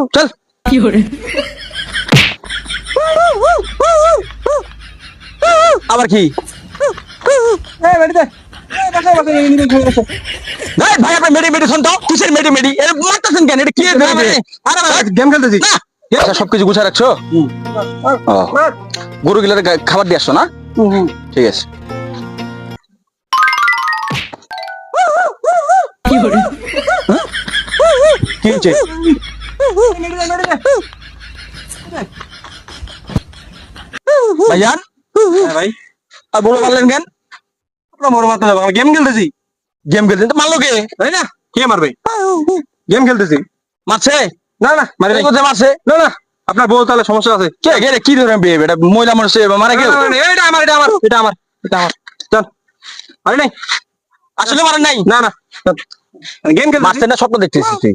চল কি hore আবার কি এই বেটি দে বাসা বাসা নিয়ে খেয়ে গেছে এই ভাই আপনি মেডিটেশন তো কিসের মেডি এর মারতেছেন কেন এটা কি আরে গেম খেলতেছি আচ্ছা সবকিছু গুছায় রাখছো গরুগুলোর খাবার দিয়ে আসছো না ঠিক আছে কি hore কি হচ্ছে ভাইজান ভাই আর বড় মারলেন কেন আপনার বড় মারতে যাবো গেম খেলতেছি গেম খেলতেন তো মারলো কে তাই না কে মারবে গেম খেলতেছি মারছে না না মারি নাই কোথায় মারছে না না আপনার বউ তাহলে সমস্যা আছে কে কে রে, কি ধরনের বিয়ে এটা মহিলা মানুষ মারা কেউ এটা আমার এটা আমার এটা আমার এটা আমার চল মারি নাই আসলে মারেন নাই না না গেম খেলতেছি মারছেন না স্বপ্ন দেখতেছিস তুই